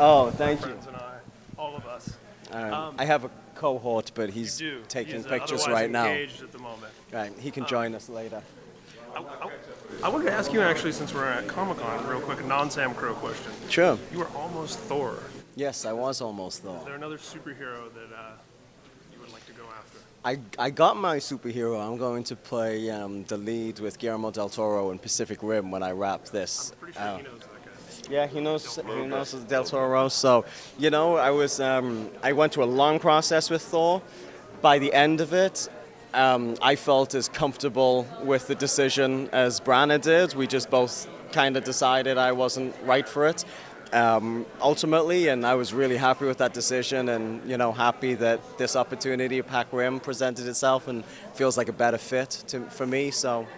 Oh, thank you. Friends and all of us. I have a cohort, but he's taking pictures right now. Engaged at the moment. Right, he can join us later. I wanted to ask you actually, since we're at Comic-Con, real quick, a non-Sam Crow question. Sure. You were almost Thor. Yes, I was almost Thor. Is there another superhero that you would like to go after? I got my superhero. I'm going to play the lead with Guillermo del Toro in Pacific Rim when I wrap this. I'm pretty sure he knows that guy. Yeah, he knows Del Toro. So, I went through a long process with Thor. By the end of it, I felt as comfortable with the decision as Branagh did. We just both kind of decided I wasn't right for it. Ultimately, and I was really happy with that decision, and happy that this opportunity at Pac Rim presented itself and feels like a better fit for me. So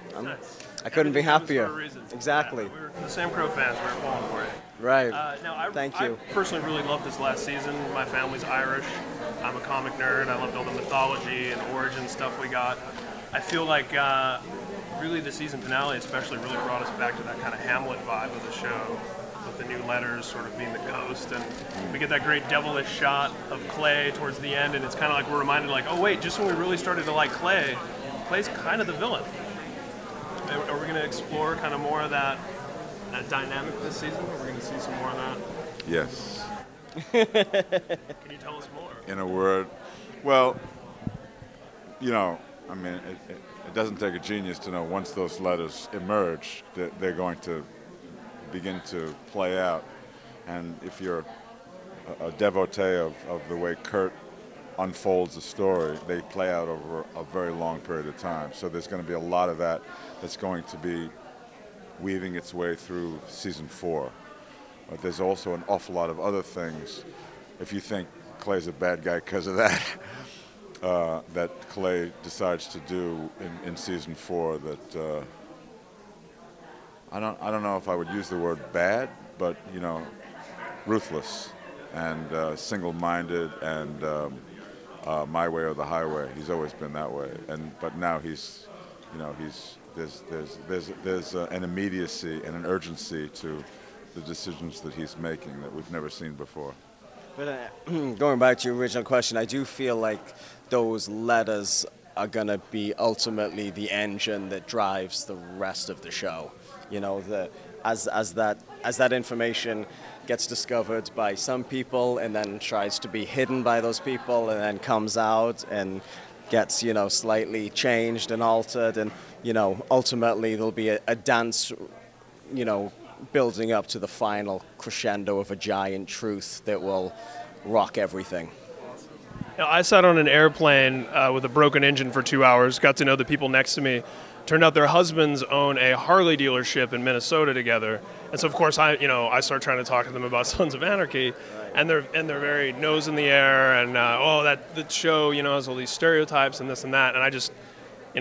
I couldn't be happier. Exactly. Yeah, we're the Sam Crow fans. We're pulling for it. Right. Thank you. I personally really loved this last season. My family's Irish. I'm a comic nerd. I loved all the mythology and origin stuff we got. I feel like really the season finale especially really brought us back to that kind of Hamlet vibe of the show, with the new letters sort of being the ghost, and we get that great devilish shot of Clay towards the end, and it's kind of like we're reminded, like, oh wait, just when we really started to like Clay, Clay's kind of the villain. Are we going to explore kind of more of that dynamic this season? Are we going to see some more of that? Yes. Can you tell us more? In a word, well, it doesn't take a genius to know once those letters emerge that they're going to begin to play out. And if you're a devotee of the way Kurt unfolds the story, they play out over a very long period of time. So there's going to be a lot of that that's going to be weaving its way through season 4. But there's also an awful lot of other things. If you think Clay's a bad guy because of that, that Clay decides to do in season 4 that I don't know if I would use the word bad, but ruthless and single-minded and my way or the highway. He's always been that way, but now there's an immediacy and an urgency to the decisions that he's making that we've never seen before. But going back to your original question, I do feel like those letters are going to be ultimately the engine that drives the rest of the show. As that information gets discovered by some people and then tries to be hidden by those people and then comes out and gets slightly changed and altered, and ultimately there'll be a dance building up to the final crescendo of a giant truth that will rock everything. I sat on an airplane with a broken engine for 2 hours, got to know the people next to me. Turned out their husbands own a Harley dealership in Minnesota together, and so of course I start trying to talk to them about Sons of Anarchy, and they're very nose in the air, and that show has all these stereotypes and this and that, and I just,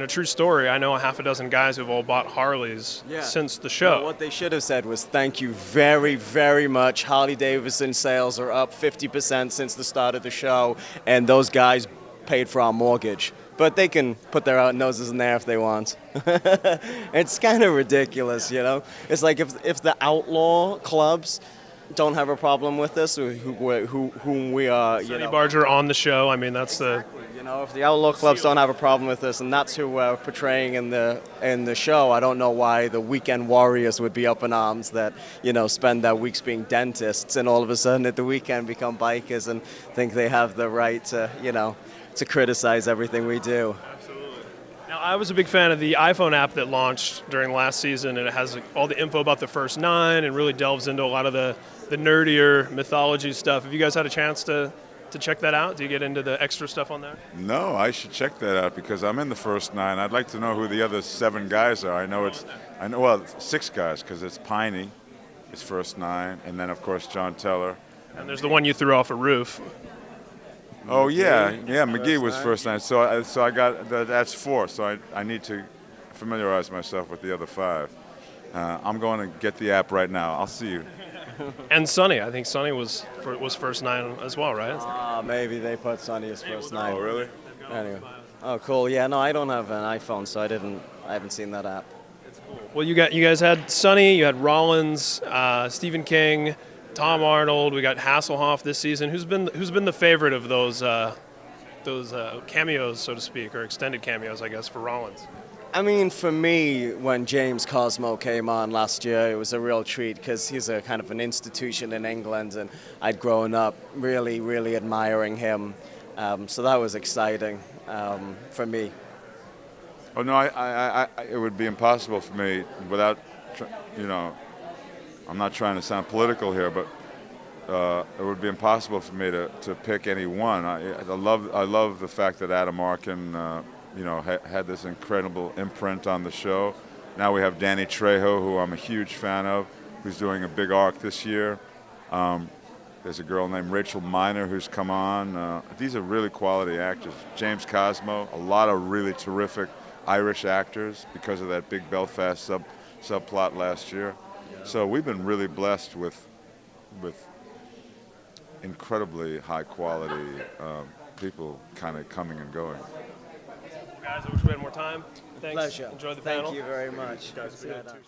true story, I know a half a dozen guys who've all bought Harleys since the show. Well, what they should have said was, thank you very, very much. Harley Davidson sales are up 50% since the start of the show, and those guys paid for our mortgage. But they can put their noses in there if they want. It's kind of ridiculous, It's like if the outlaw clubs don't have a problem with this, whom we are, Sonny Barger on the show. I mean, that's the. If the outlaw clubs don't have a problem with this, and that's who we're portraying in the show, I don't know why the weekend warriors would be up in arms that spend their weeks being dentists and all of a sudden at the weekend become bikers and think they have the right to to criticize everything we do. Absolutely. Now, I was a big fan of the iPhone app that launched during last season, and it has all the info about the first 9 and really delves into a lot of the nerdier mythology stuff. Have you guys had a chance to check that out? Do you get into the extra stuff on there? No, I should check that out because I'm in the first 9. I'd like to know who the other 7 guys are. I know 6 guys because it's Piney, it's first 9, and then of course John Teller. And there's the one you threw off a roof. Oh yeah, McGee was first 9. So I got that's 4. So I need to familiarize myself with the other 5. I'm going to get the app right now. I'll see you. And Sonny, I think Sonny was first 9 as well, right? Maybe they put Sonny as first 9. Oh really? Anyway. Oh cool. Yeah, no, I don't have an iPhone, so I haven't seen that app. Well, you guys had Sonny, you had Rollins, Stephen King, Tom Arnold. We got Hasselhoff this season. Who's been the favorite of those cameos, so to speak, or extended cameos, I guess, for Rollins? I mean, for me, when James Cosmo came on last year, it was a real treat because he's a kind of an institution in England, and I'd grown up really, really admiring him. So that was exciting for me. Oh no, it would be impossible for me without, I'm not trying to sound political here, but it would be impossible for me to pick any one. I love the fact that Adam Arkin, had this incredible imprint on the show. Now we have Danny Trejo, who I'm a huge fan of, who's doing a big arc this year. There's a girl named Rachel Miner who's come on. These are really quality actors. James Cosmo, a lot of really terrific Irish actors because of that big Belfast subplot last year. So we've been really blessed with incredibly high quality people kind of coming and going. Guys, I wish we had more time. Thanks. Pleasure. Enjoy the Thank panel. you very much. Guys, we had 2 shots.